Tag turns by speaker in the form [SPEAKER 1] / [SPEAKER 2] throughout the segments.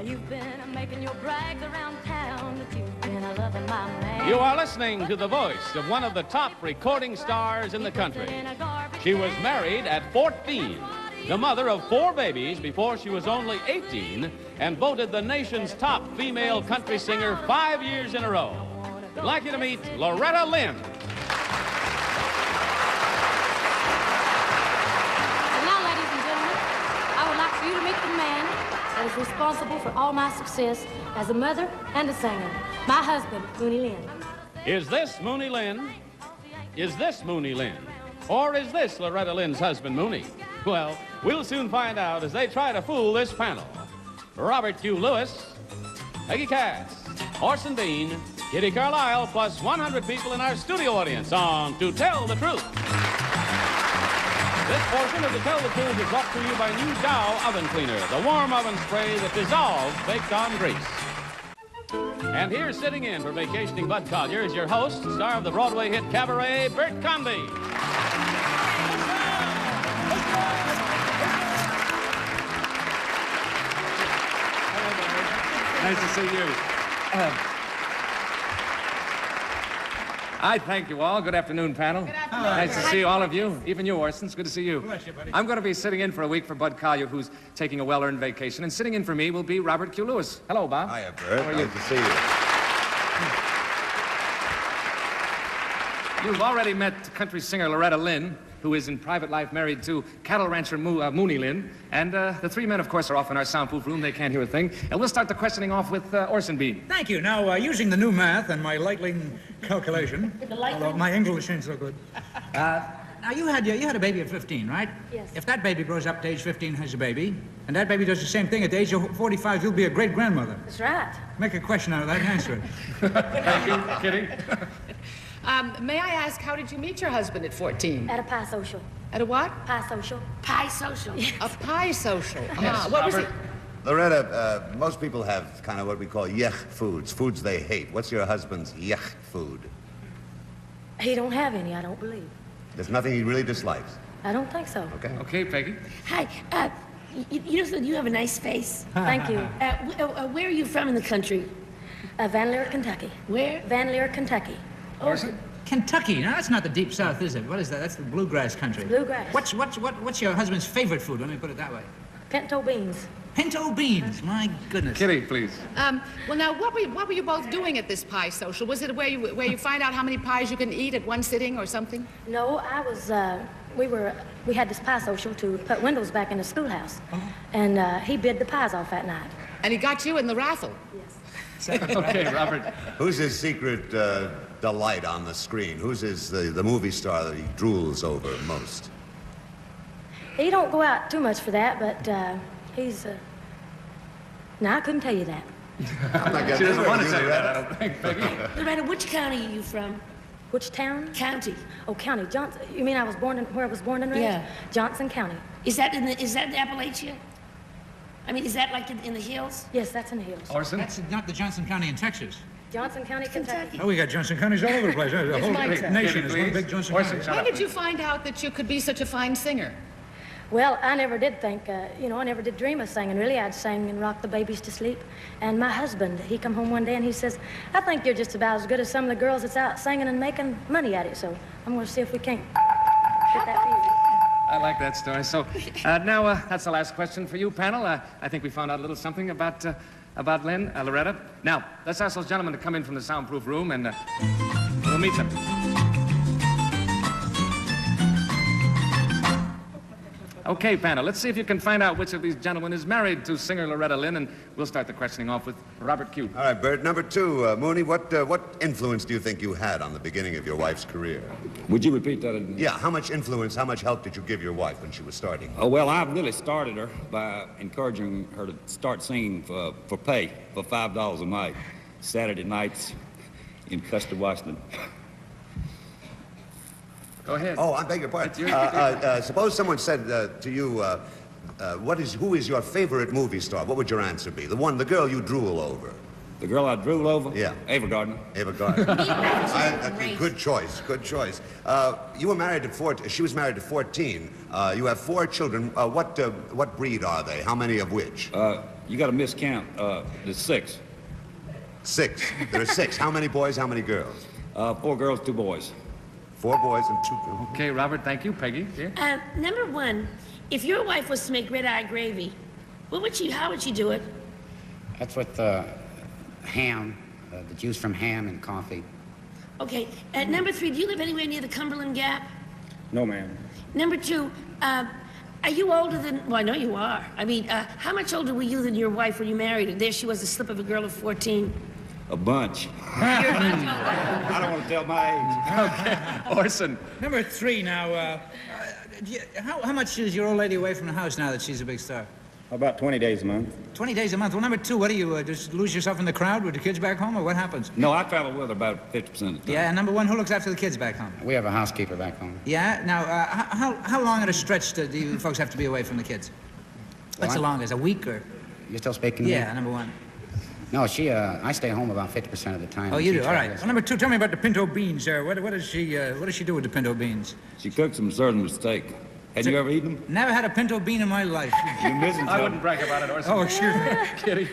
[SPEAKER 1] You've been making your brags around town that you've been a loving my man.
[SPEAKER 2] You are listening to the voice of one of the top recording stars in the country. She was married at 14, the mother of 4 babies before she was only 18, and voted the nation's top female country singer 5 years in a row. I'd like you to meet Loretta Lynn.
[SPEAKER 1] And now, ladies and gentlemen, I would like for you to meet the man that is responsible for all my success as a mother and a singer, my husband, Mooney Lynn.
[SPEAKER 2] Is this Mooney Lynn? Is this Mooney Lynn? Or is this Loretta Lynn's husband, Mooney? Well, we'll soon find out as they try to fool this panel. Robert Q. Lewis, Peggy Cass, Orson Bean, Kitty Carlisle, plus 100 people in our studio audience on To Tell the Truth. This portion of To Tell the Truth is brought to you by New Dow Oven Cleaner, the warm oven spray that dissolves baked-on grease. And here, sitting in for vacationing Bud Collyer, is your host, star of the Broadway hit cabaret, Bert Convy.
[SPEAKER 3] Nice to see you. I thank you all. Good afternoon, panel. Good afternoon. Nice to see all of you, even you, Orson. It's good to see you.
[SPEAKER 4] Bless you, buddy.
[SPEAKER 3] I'm going to be sitting in for a week for Bud Collyer, who's taking a well-earned vacation, and sitting in for me will be Robert Q. Lewis. Hello, Bob.
[SPEAKER 5] Hiya, Bert.
[SPEAKER 3] How are you?
[SPEAKER 5] Nice to see you.
[SPEAKER 3] You've already met country singer Loretta Lynn, who is in private life married to cattle rancher Mooney Lynn. And the 3 men, of course, are off in our soundproof room. They can't hear a thing. And we'll start the questioning off with Orson Bean.
[SPEAKER 4] Thank you. Now, using the new math and my lightning calculation, although my English ain't so good. Now, you had a baby at 15, right?
[SPEAKER 1] Yes.
[SPEAKER 4] If that baby grows up to age 15, has a baby, and that baby does the same thing at the age of 45, you'll be a great-grandmother.
[SPEAKER 1] That's right.
[SPEAKER 4] Make a question out of that and answer it.
[SPEAKER 3] Thank you, Kitty.
[SPEAKER 6] May I ask, how did you meet your husband at 14?
[SPEAKER 1] At a pie social.
[SPEAKER 6] At a what?
[SPEAKER 1] Pie social.
[SPEAKER 6] Pie social.
[SPEAKER 1] Yes.
[SPEAKER 6] A pie social.
[SPEAKER 3] Yes,
[SPEAKER 6] What was it?
[SPEAKER 3] Robert.
[SPEAKER 5] Loretta, most people have kind of what we call yuck foods, foods they hate. What's your husband's yuck food?
[SPEAKER 1] He don't have any, I don't believe.
[SPEAKER 5] There's nothing he really dislikes.
[SPEAKER 1] I don't think so.
[SPEAKER 5] Okay.
[SPEAKER 3] Okay, Peggy.
[SPEAKER 7] Hi, you have a nice face.
[SPEAKER 1] Thank you.
[SPEAKER 7] Where are you from in the country?
[SPEAKER 1] Van Leer, Kentucky.
[SPEAKER 7] Where?
[SPEAKER 1] Van Leer, Kentucky.
[SPEAKER 3] Orson?
[SPEAKER 4] Kentucky. Now, that's not the deep south, is it? What is that? That's the bluegrass country.
[SPEAKER 1] Bluegrass.
[SPEAKER 4] What's your husband's favorite food? Let me put it that way.
[SPEAKER 1] Pinto beans.
[SPEAKER 4] Pinto beans. My goodness.
[SPEAKER 3] Kitty, please.
[SPEAKER 6] Well, now, what were you both doing at this pie social? Was it where you find out how many pies you can eat at one sitting or something?
[SPEAKER 1] No, I was, we had this pie social to put windows back in the schoolhouse. And he bid the pies off that night.
[SPEAKER 6] And he got you in the raffle.
[SPEAKER 1] Yes.
[SPEAKER 3] Okay, Robert.
[SPEAKER 5] Who's his secret delight on the screen? Who's the movie star that he drools over most?
[SPEAKER 1] He don't go out too much for that, but he's, no, I couldn't tell you that.
[SPEAKER 5] I'm not
[SPEAKER 3] She
[SPEAKER 5] getting
[SPEAKER 3] doesn't want to
[SPEAKER 5] into
[SPEAKER 3] say
[SPEAKER 5] it.
[SPEAKER 3] that, I don't think, Peggy.
[SPEAKER 7] Loretta, which county are you from?
[SPEAKER 1] Which town?
[SPEAKER 7] County.
[SPEAKER 1] Oh, county. Johnson. You mean where I was born and raised?
[SPEAKER 7] Yeah.
[SPEAKER 1] Johnson County.
[SPEAKER 7] Is that in Appalachia? I mean, is that like in the hills?
[SPEAKER 1] Yes, that's in the hills.
[SPEAKER 3] Orson?
[SPEAKER 4] That's not the Johnson County in Texas.
[SPEAKER 1] Johnson County, Kentucky.
[SPEAKER 4] Oh, we got Johnson counties all over the place. The whole
[SPEAKER 6] Mike's up.
[SPEAKER 4] nation
[SPEAKER 3] Kitty,
[SPEAKER 4] is one
[SPEAKER 3] please.
[SPEAKER 4] big Johnson
[SPEAKER 3] Orson,
[SPEAKER 4] County.
[SPEAKER 3] shut
[SPEAKER 6] When
[SPEAKER 3] up.
[SPEAKER 6] did you find out that you could be such a fine singer?
[SPEAKER 1] Well, I never did think, I never did dream of singing, really. I'd sing and rock the babies to sleep. And my husband, he come home one day and he says, I think you're just about as good as some of the girls that's out singing and making money at it. So I'm going to see if we can't get that for you.
[SPEAKER 3] I like that story. So now that's the last question for you, panel. I think we found out a little something about Lynn, Loretta. Now, let's ask those gentlemen to come in from the soundproof room and we'll meet them. Okay, panel, let's see if you can find out which of these gentlemen is married to singer Loretta Lynn, and we'll start the questioning off with Robert Q.
[SPEAKER 5] All right, Bert. Number 2, Mooney, what influence do you think you had on the beginning of your wife's career?
[SPEAKER 8] Would you repeat that?
[SPEAKER 5] Yeah, how much influence, how much help did you give your wife when she was starting?
[SPEAKER 8] Oh, well, I really started her by encouraging her to start singing for pay, for $5 a night, Saturday nights in Custer, Washington.
[SPEAKER 3] Go ahead.
[SPEAKER 5] Oh, I beg your pardon. Suppose someone said to you, who is your favorite movie star? What would your answer be? The girl you drool over.
[SPEAKER 8] The girl I drooled over?
[SPEAKER 5] Yeah.
[SPEAKER 8] Ava Gardner.
[SPEAKER 5] Ava Gardner. Good choice, good choice. You were married at 14, she was married at 14. You have 4 children. What breed are they? How many of which?
[SPEAKER 8] You got to miscount. There's 6.
[SPEAKER 5] 6. There are 6. How many boys, how many girls?
[SPEAKER 8] 4 girls, 2 boys.
[SPEAKER 5] 4 boys and 2 girls.
[SPEAKER 3] Okay, Robert, thank you. Peggy, dear?
[SPEAKER 7] Number 1, if your wife was to make red-eye gravy, how would she do it?
[SPEAKER 9] That's with ham, the juice from ham and coffee.
[SPEAKER 7] Okay. Number 3, do you live anywhere near the Cumberland Gap?
[SPEAKER 8] No, ma'am.
[SPEAKER 7] Number 2, are you older than... Well, I know you are. I mean, how much older were you than your wife when you married her? There she was, a slip of a girl of 14.
[SPEAKER 8] A bunch.
[SPEAKER 7] You're a bunch older.
[SPEAKER 8] I don't want to tell my age.
[SPEAKER 3] Okay, Orson.
[SPEAKER 4] Number 3 now, how much is your old lady away from the house now that she's a big star?
[SPEAKER 8] About 20 days a month.
[SPEAKER 4] 20 days a month. Well, number 2, what do you, just lose yourself in the crowd with the kids back home, or what happens?
[SPEAKER 8] No, I travel with her about 50% of the time.
[SPEAKER 4] Yeah, and number 1, who looks after the kids back home?
[SPEAKER 9] We have a housekeeper back home.
[SPEAKER 4] Yeah? Now, how long at a stretch do you folks have to be away from the kids? What's the longest, a week, or?
[SPEAKER 9] You're still speaking to me?
[SPEAKER 4] Yeah, number 1.
[SPEAKER 9] No, I stay home about 50% of the time.
[SPEAKER 4] Oh, you
[SPEAKER 9] She
[SPEAKER 4] do? All right.
[SPEAKER 9] travels.
[SPEAKER 4] Well, number 2, tell me about the pinto beans there. What does she do with the pinto beans?
[SPEAKER 8] She cooks them certain with steak. Had you ever eaten them?
[SPEAKER 4] Never had a pinto bean in my life.
[SPEAKER 8] You're missing
[SPEAKER 3] I
[SPEAKER 8] something.
[SPEAKER 3] wouldn't brag about it, Orson.
[SPEAKER 4] Oh, excuse me.
[SPEAKER 3] Kitty.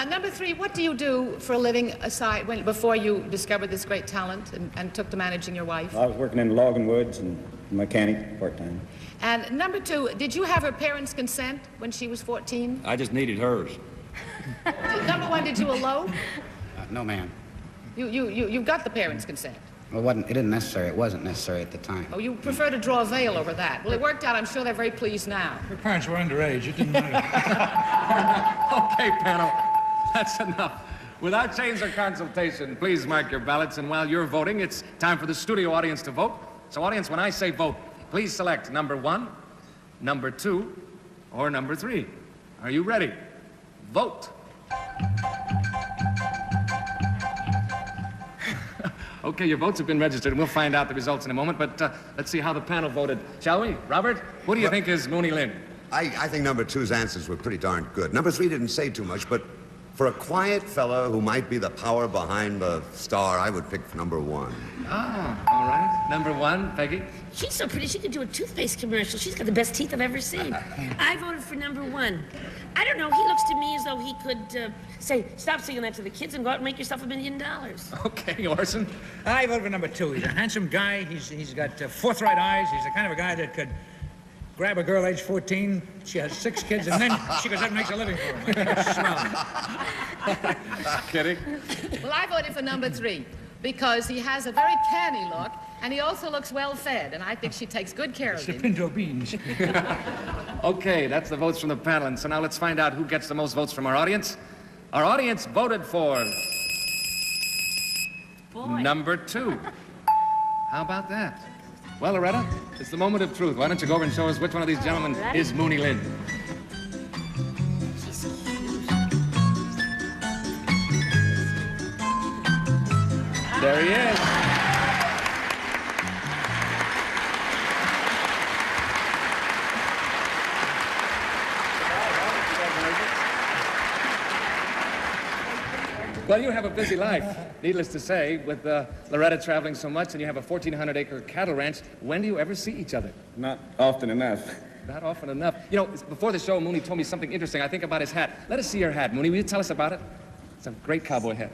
[SPEAKER 6] Number 3, what do you do for a living aside before you discovered this great talent and took to managing your wife?
[SPEAKER 8] I was working in the logging woods and mechanic part-time.
[SPEAKER 6] And number 2, did you have her parents' consent when she was 14?
[SPEAKER 8] I just needed hers.
[SPEAKER 6] Number 1, did you elope?
[SPEAKER 9] No, ma'am.
[SPEAKER 6] You got the parents' consent.
[SPEAKER 9] Well, it wasn't necessary at the time.
[SPEAKER 6] Oh, you prefer to draw a veil over that. Well, it worked out. I'm sure they're very pleased now.
[SPEAKER 4] Her parents were underage. It didn't matter.
[SPEAKER 3] Okay, panel, that's enough. Without change or consultation, please mark your ballots, and while you're voting, it's time for the studio audience to vote. So, audience, when I say vote, please select number 1, number 2, or number 3. Are you ready? Vote. Okay, your votes have been registered, and we'll find out the results in a moment, but let's see how the panel voted, shall we? Robert, what do you think is Mooney Lynn?
[SPEAKER 5] I think number 2's answers were pretty darn good. Number 3 didn't say too much, but for a quiet fella who might be the power behind the star, I would pick number 1.
[SPEAKER 3] Oh, all right. Number 1, Peggy?
[SPEAKER 7] She's so pretty, she could do a toothpaste commercial. She's got the best teeth I've ever seen. I voted for number 1. I don't know, he looks to me as though he could say, stop singing that to the kids and go out and make yourself $1 million.
[SPEAKER 3] Okay, Orson.
[SPEAKER 4] I voted for number 2. He's a handsome guy. He's got forthright eyes. He's the kind of a guy that could grab a girl age 14. She has 6 kids, and then she goes out and makes a living for him. Swell.
[SPEAKER 3] Kitty?
[SPEAKER 6] Well, I voted for number 3 because he has a very canny look, and he also looks well-fed, and I think she takes good care of
[SPEAKER 4] It's the
[SPEAKER 6] him.
[SPEAKER 4] pinto beans.
[SPEAKER 3] Okay, that's the votes from the panel, and so now let's find out who gets the most votes from our audience. Our audience voted for
[SPEAKER 7] Boy.
[SPEAKER 3] number 2. How about that? Well, Loretta, it's the moment of truth. Why don't you go over and show us which one of these gentlemen is Mooney Lynn? There he is. Well, you have a busy life, needless to say, with Loretta traveling so much, and you have a 1,400-acre cattle ranch. When do you ever see each other?
[SPEAKER 8] Not often enough.
[SPEAKER 3] Not often enough. You know, before the show, Mooney told me something interesting, I think, about his hat. Let us see your hat, Mooney. Will you tell us about it? It's a great cowboy hat.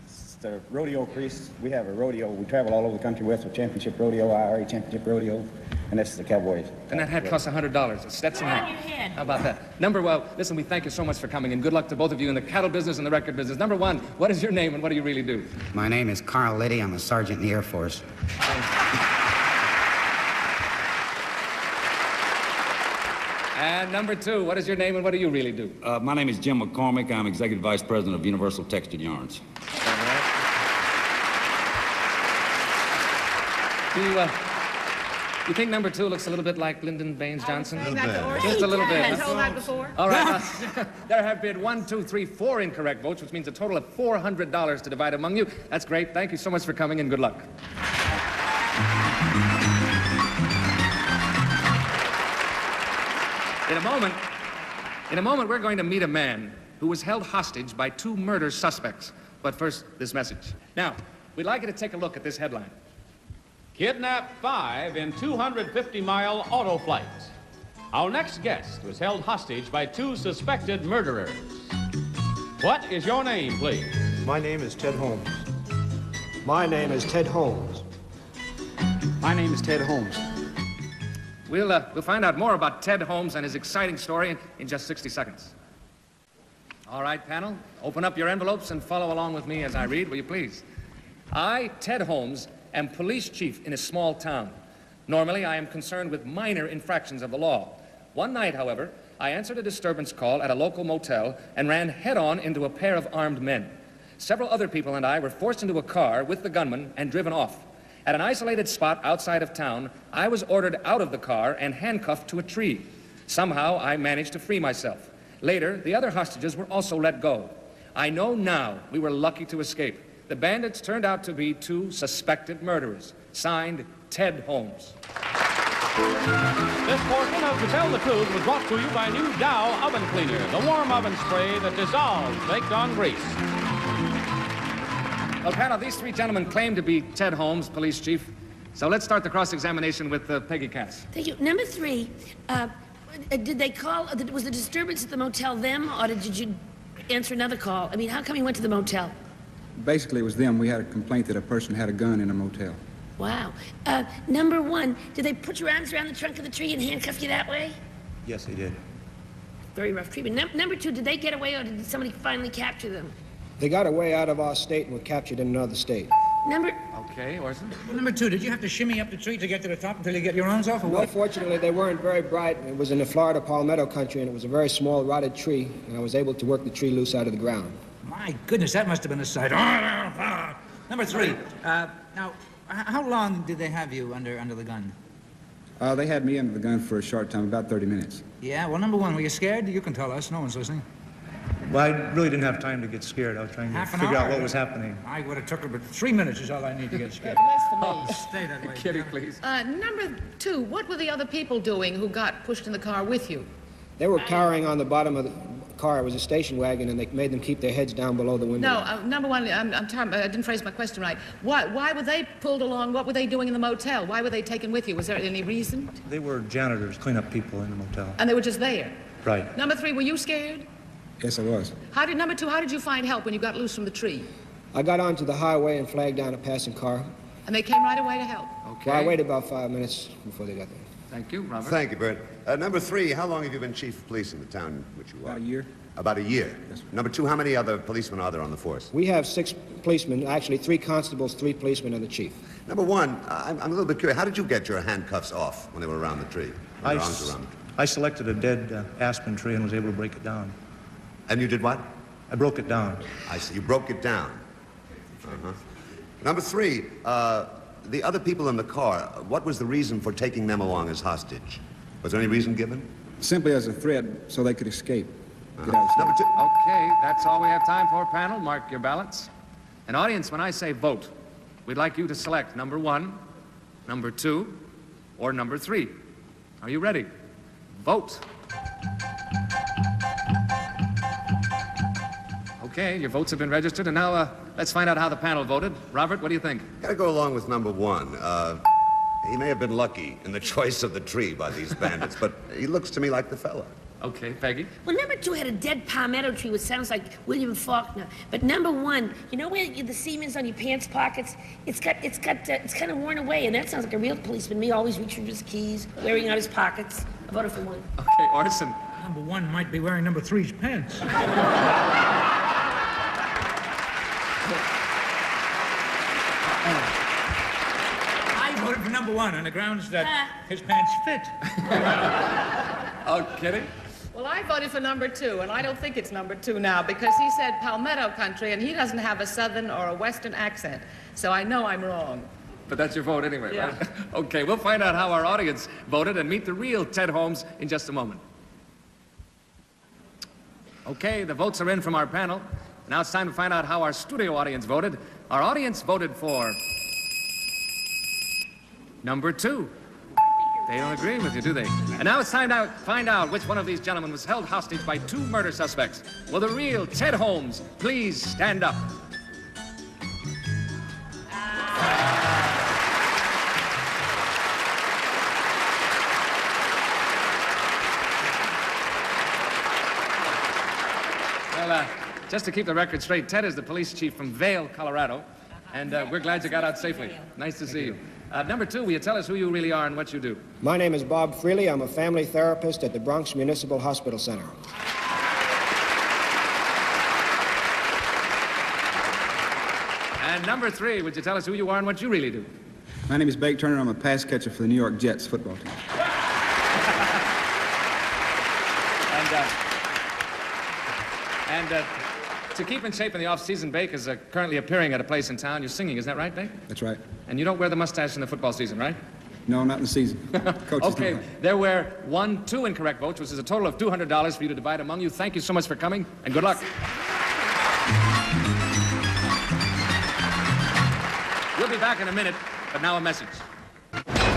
[SPEAKER 10] It's the rodeo crease. We have a rodeo. We travel all over the country with a championship rodeo, IRA championship rodeo, and this is the cowboy.
[SPEAKER 3] And that hat costs $100, a Stetson hat.
[SPEAKER 7] On your head.
[SPEAKER 3] How about that? Well, listen, we thank you so much for coming, and good luck to both of you in the cattle business and the record business. Number 1, what is your name, and what do you really do?
[SPEAKER 9] My name is Carl Liddy. I'm a sergeant in the Air Force.
[SPEAKER 3] And number 2, what is your name, and what do you really do?
[SPEAKER 8] My name is Jim McCormick. I'm Executive Vice President of Universal Textured Yarns.
[SPEAKER 3] You think number 2 looks a little bit like Lyndon Baines Johnson?
[SPEAKER 6] Saying that to Orson?
[SPEAKER 3] Just a little bit.
[SPEAKER 6] I told that before.
[SPEAKER 3] All right. There have been 1, 2, 3, 4 incorrect votes, which means a total of $400 to divide among you. That's great. Thank you so much for coming, and good luck. In a moment, we're going to meet a man who was held hostage by 2 murder suspects. But first, this message. Now, we'd like you to take a look at this headline.
[SPEAKER 2] Kidnap 5 in 250-mile auto flights. Our next guest was held hostage by 2 suspected murderers. What is your name, please?
[SPEAKER 11] My name is Ted Holmes. My name is Ted Holmes. My name is Ted Holmes.
[SPEAKER 3] We'll find out more about Ted Holmes and his exciting story in just 60 seconds. All right, panel, open up your envelopes and follow along with me as I read, will you please? I, Ted Holmes, am police chief in a small town. Normally, I am concerned with minor infractions of the law. One night, however, I answered a disturbance call at a local motel and ran head-on into a pair of armed men. Several other people and I were forced into a car with the gunman and driven off. At an isolated spot outside of town, I was ordered out of the car and handcuffed to a tree. Somehow, I managed to free myself. Later, the other hostages were also let go. I know now we were lucky to escape. The bandits turned out to be 2 suspected murderers. Signed, Ted Holmes.
[SPEAKER 2] This portion of To Tell the Truth was brought to you by new Dow Oven Cleaner, the warm oven spray that dissolves baked-on grease.
[SPEAKER 3] Well, panel, these 3 gentlemen claim to be Ted Holmes, police chief. So let's start the cross-examination with Peggy Cass.
[SPEAKER 7] Thank you. Number 3, did they call, was the disturbance at the motel them, or did you answer another call? I mean, how come you went to the motel?
[SPEAKER 11] Basically, it was them. We had a complaint that a person had a gun in a motel.
[SPEAKER 7] Wow. Number 1, did they put your arms around the trunk of the tree and handcuff you that way?
[SPEAKER 11] Yes, they did.
[SPEAKER 7] Very rough treatment. Number 2, did they get away, or did somebody finally capture them?
[SPEAKER 11] They got away out of our state and were captured in another state.
[SPEAKER 3] Okay, Orson.
[SPEAKER 4] Well, number 2, did you have to shimmy up the tree to get to the top until you get your arms off, or
[SPEAKER 11] No,
[SPEAKER 4] what?
[SPEAKER 11] fortunately, they weren't very bright. It was in the Florida palmetto country, and it was a very small, rotted tree, and I was able to work the tree loose out of the ground.
[SPEAKER 4] My goodness, that must have been a sight. Number 3, now, how long did they have you under the gun?
[SPEAKER 11] They had me under the gun for a short time, about 30 minutes.
[SPEAKER 4] Yeah, well, number 1, were you scared? You can tell us. No one's listening.
[SPEAKER 12] Well, I really didn't have time to get scared. I was trying to figure out what was happening.
[SPEAKER 4] I would have took it, but 3 minutes is all I need to get scared.
[SPEAKER 6] Less for me.
[SPEAKER 4] Stay that way.
[SPEAKER 3] Kitty, please.
[SPEAKER 6] Number 2, what were the other people doing who got pushed in the car with you?
[SPEAKER 11] They were cowering on the bottom of the car. It was a station wagon, and they made them keep their heads down below the window.
[SPEAKER 6] No, number 1, I'm tired, I didn't phrase my question right. Why were they pulled along? What were they doing in the motel? Why were they taken with you? Was there any reason?
[SPEAKER 12] They were janitors, cleanup people in the motel.
[SPEAKER 6] And they were just there?
[SPEAKER 12] Right.
[SPEAKER 6] Number 3, were you scared?
[SPEAKER 11] Yes, I was.
[SPEAKER 6] Number 2, how did you find help when you got loose from the tree?
[SPEAKER 11] I got onto the highway and flagged down a passing car.
[SPEAKER 6] And they came right away to help?
[SPEAKER 3] Okay.
[SPEAKER 11] Well, I waited about 5 minutes before they got there.
[SPEAKER 3] Thank you, Robert.
[SPEAKER 5] Thank you, Bert. Number 3, how long have you been chief of police in the town in which you are?
[SPEAKER 11] About a year.
[SPEAKER 5] About a year.
[SPEAKER 11] Yes, sir.
[SPEAKER 5] Number 2, how many other policemen are there on the force?
[SPEAKER 11] We have 6 policemen, actually 3 constables, 3 policemen, and the chief.
[SPEAKER 5] Number 1, I'm a little bit curious. How did you get your handcuffs off when they were around the tree? Your arms around the tree?
[SPEAKER 12] I selected a dead aspen tree and was able to break it down.
[SPEAKER 5] And you did what?
[SPEAKER 12] I broke it down.
[SPEAKER 5] I see. You broke it down. Uh-huh. Number 3, the other people in the car, what was the reason for taking them along as hostage? Was there any reason given?
[SPEAKER 11] Simply as a threat so they could escape. Get
[SPEAKER 5] Uh-huh.
[SPEAKER 11] out of state.
[SPEAKER 5] Number 2.
[SPEAKER 3] Okay, that's all we have time for, panel. Mark your ballots. And audience, when I say vote, we'd like you to select number 1, number 2, or number 3. Are you ready? Vote. Okay, your votes have been registered, and now let's find out how the panel voted. Robert, what do you think?
[SPEAKER 5] Gotta go along with number 1. He may have been lucky in the choice of the tree by these bandits, but he looks to me like the fella.
[SPEAKER 3] Okay, Peggy.
[SPEAKER 7] Well, number 2 had a dead palmetto tree, which sounds like William Faulkner. But number 1, you know where the seam is on your pants pockets? It's kind of worn away, and that sounds like a real policeman. Me always reaching for his keys, wearing out his pockets. I voted for 1.
[SPEAKER 3] Okay, Orson.
[SPEAKER 4] Number 1 might be wearing number 3's pants. I voted for number 1 on the grounds that his pants fit.
[SPEAKER 3] Oh, Kitty?
[SPEAKER 6] Well, I voted for number 2, and I don't think it's number 2 now because he said palmetto country, and he doesn't have a southern or a western accent. So I know I'm wrong.
[SPEAKER 3] But that's your vote anyway,
[SPEAKER 6] Yeah.
[SPEAKER 3] right? Okay, we'll find out how our audience voted and meet the real Ted Holmes in just a moment. Okay, the votes are in from our panel. Now it's time to find out how our studio audience voted. Our audience voted for number 2. They don't agree with you, do they? And now it's time to find out which one of these gentlemen was held hostage by 2 murder suspects. Will the real Ted Holmes please stand up? just to keep the record straight, Ted is the police chief from Vail, Colorado, and we're glad you got out safely. Nice to see you. Number 2, will you tell us who you really are and what you do?
[SPEAKER 11] My name is Bob Freely. I'm a family therapist at the Bronx Municipal Hospital Center.
[SPEAKER 3] And number 3, would you tell us who you are and what you really do?
[SPEAKER 13] My name is Blake Turner. I'm a pass catcher for the New York Jets football team.
[SPEAKER 3] And to keep in shape in the off-season, Bake is currently appearing at a place in town. You're singing, is that right, Bake?
[SPEAKER 13] That's right.
[SPEAKER 3] And you don't wear the mustache in the football season, right?
[SPEAKER 13] No, not in the season. Coaches
[SPEAKER 3] Okay,
[SPEAKER 13] don't.
[SPEAKER 3] there were 2 incorrect votes, which is a total of $200 for you to divide among you. Thank you so much for coming, and good luck. We'll be back in a minute, but now a message.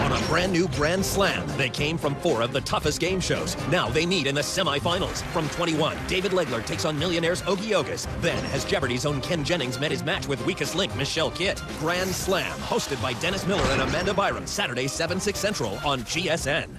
[SPEAKER 14] On a brand new Grand Slam, they came from 4 of the toughest game shows. Now they meet in the semifinals. From 21, David Legler takes on Millionaire's Ogie Ogus. Then, has Jeopardy's own Ken Jennings met his match with weakest link Michelle Kitt. Grand Slam, hosted by Dennis Miller and Amanda Byram, Saturday, 7/6 Central on GSN.